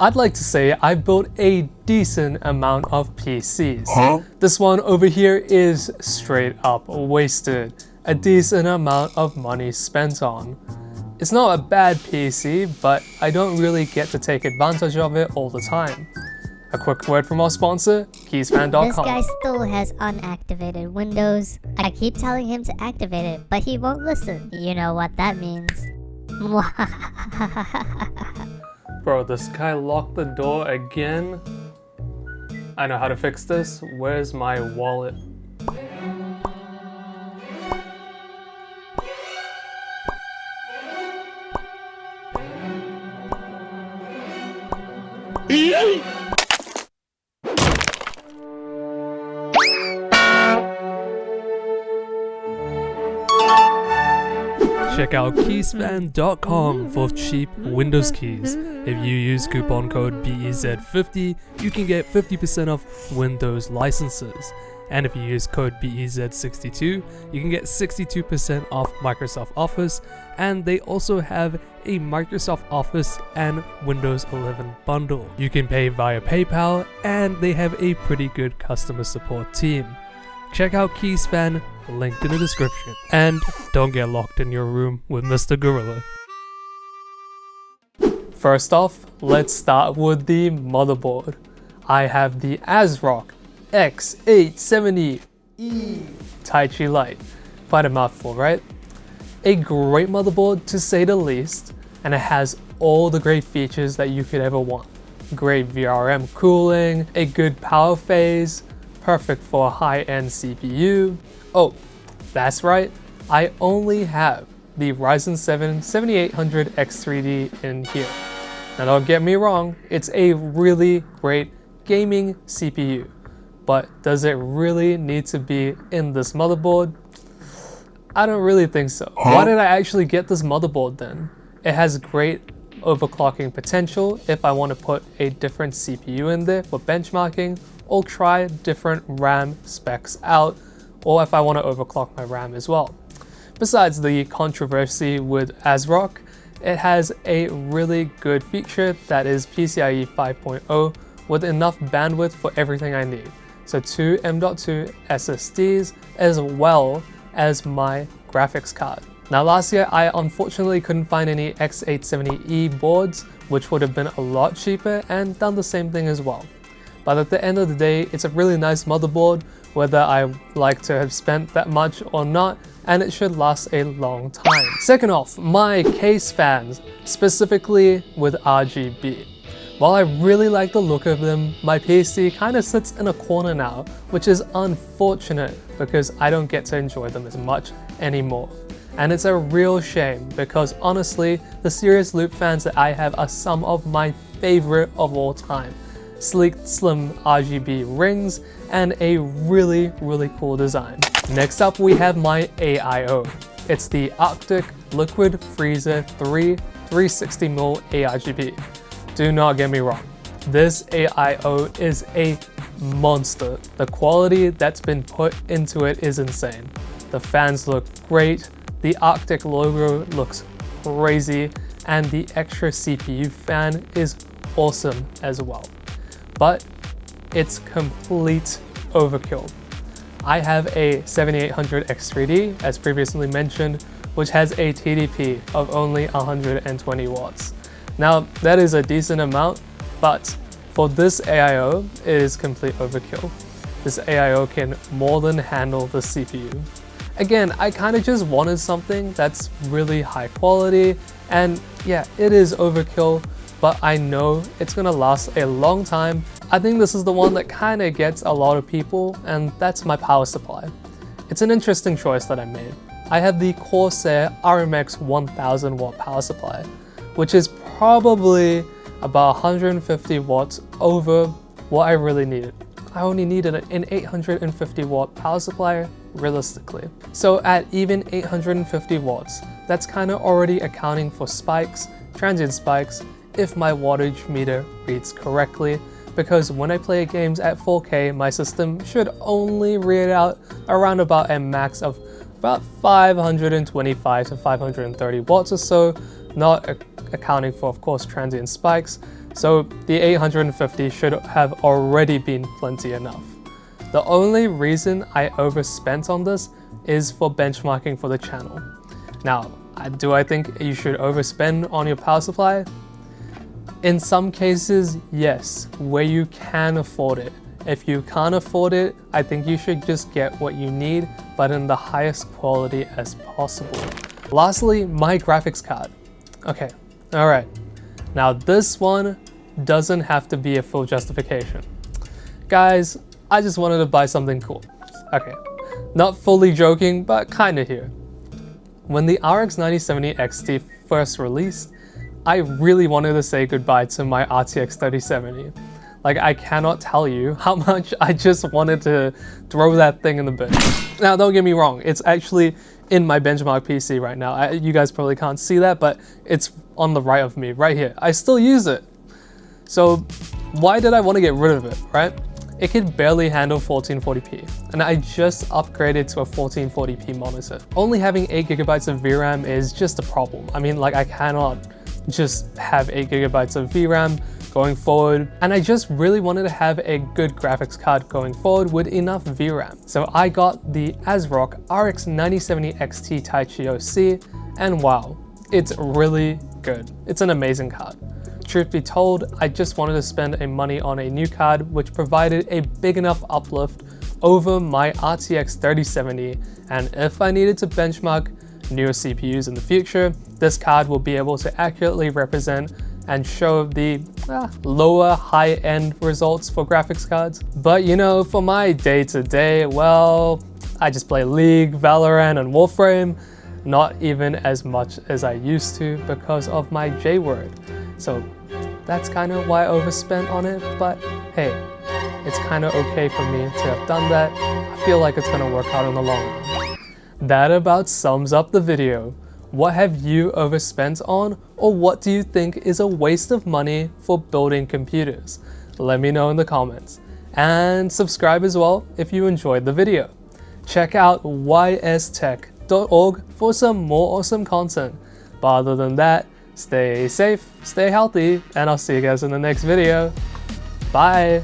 I'd like to say I've built a decent amount of PCs. This one over here is straight up wasted. A decent amount of money spent on. It's not a bad PC, but I don't really get to take advantage of it all the time. A quick word from our sponsor, keysfan.com. This guy still has unactivated Windows. I keep telling him to activate it, but he won't listen. You know what that means. Bro, this guy locked the door again? I know how to fix this. Where's my wallet? Check out keysfan.com for cheap Windows keys. If you use coupon code BEZ50, you can get 50% off Windows licenses. And if you use code BEZ62, you can get 62% off Microsoft Office, and they also have a Microsoft Office and Windows 11 bundle. You can pay via PayPal, and they have a pretty good customer support team. Check out Keysfan, linked in the description. And don't get locked in your room with Mr. Gorilla. First off, let's start with the motherboard. I have the ASRock X870E Tai-Chi Lite. Quite a mouthful, right? A great motherboard to say the least, and it has all the great features that you could ever want. Great VRM cooling, a good power phase, perfect for a high-end CPU. Oh, that's right, I only have the Ryzen 7 7800 X3D in here. Now don't get me wrong, it's a really great gaming CPU, but does it really need to be in this motherboard? I don't really think so. Why did I actually get this motherboard then? It has great overclocking potential if I want to put a different CPU in there for benchmarking, or try different RAM specs out, or if I want to overclock my RAM as well. Besides the controversy with ASRock, it has a really good feature that is PCIe 5.0 with enough bandwidth for everything I need. So 2 M.2 SSDs as well as my graphics card. Now last year I unfortunately couldn't find any X870E boards, which would have been a lot cheaper and done the same thing as well. But at the end of the day, it's a really nice motherboard, whether I like to have spent that much or not, and it should last a long time. Second off, my case fans, specifically with RGB. While I really like the look of them, my PC kind of sits in a corner now, which is unfortunate because I don't get to enjoy them as much anymore. And it's a real shame because honestly, the Serious Loop fans that I have are some of my favorite of all time. Sleek, slim RGB rings, and a really cool design. Next up we have my AIO. It's the Arctic Liquid Freezer 3 360mm ARGB. Do not get me wrong, this AIO is a monster. The quality that's been put into it is insane. The fans look great, the Arctic logo looks crazy, and the extra CPU fan is awesome as well. But it's complete overkill. I have a 7800 X3D, as previously mentioned, which has a TDP of only 120 watts. Now, that is a decent amount, but for this AIO, it is complete overkill. This AIO can more than handle the CPU. Again, I kind of just wanted something that's really high quality, and yeah, it is overkill, but I know it's gonna last a long time. I think this is the one that kind of gets a lot of people, and that's my Powersupply. It's an interesting choice that I made. I have the Corsair RMX 1000 watt Powersupply, which is probably about 150 watts over what I really needed. I only needed an 850 watt power supply realistically. So at even 850 watts, that's kind of already accounting for spikes, transient spikes, if my wattage meter reads correctly, because when I play games at 4K, my system should only read out around about a max of about 525 to 530 watts or so, not accounting for, of course, transient spikes. So the 850 should have already been plenty enough. The only reason I overspent on this is for benchmarking for the channel. Now, do I think you should overspend on your power supply? In some cases, yes, where you can afford it. If you can't afford it, I think you should just get what you need, but in the highest quality as possible. Lastly, my graphics card. Okay, alright. Now this one doesn't have to be a full justification. Guys, I just wanted to buy something cool. Okay, not fully joking, but kinda here. When the RX 9070 XT first released, I really wanted to say goodbye to my RTX 3070. Like, I cannot tell you how much I just wanted to throw that thing in the bin. Now, don't get me wrong, it's actually in my benchmark PC right now. You guys probably can't see that, but it's on the right of me, right here. I still use it. So why did I want to get rid of it, right? It could barely handle 1440p, and I just upgraded to a 1440p monitor. Only having 8GB of VRAM is just a problem. I mean, like, I cannot just have 8GB of VRAM going forward, and I just really wanted to have a good graphics card going forward with enough VRAM. So I got the ASRock RX 9070 XT Taichi OC, and wow, it's really good. It's an amazing card. Truth be told, I just wanted to spend money on a new card which provided a big enough uplift over my RTX 3070, and if I needed to benchmark newer CPUs in the future, this card will be able to accurately represent and show the lower high-end results for graphics cards. But you know, for my day-to-day, well, I just play League, Valorant, and Warframe, not even as much as I used to because of my J-word. So that's kind of why I overspent on it, but hey, it's kind of okay for me to have done that. I feel like it's gonna work out in the long run. That about sums up the video. What have you overspent on, or what do you think is a waste of money for building computers? Let me know in the comments. And subscribe as well if you enjoyed the video. Check out ystech.org for some more awesome content. But other than that, stay safe, stay healthy, and I'll see you guys in the next video. Bye!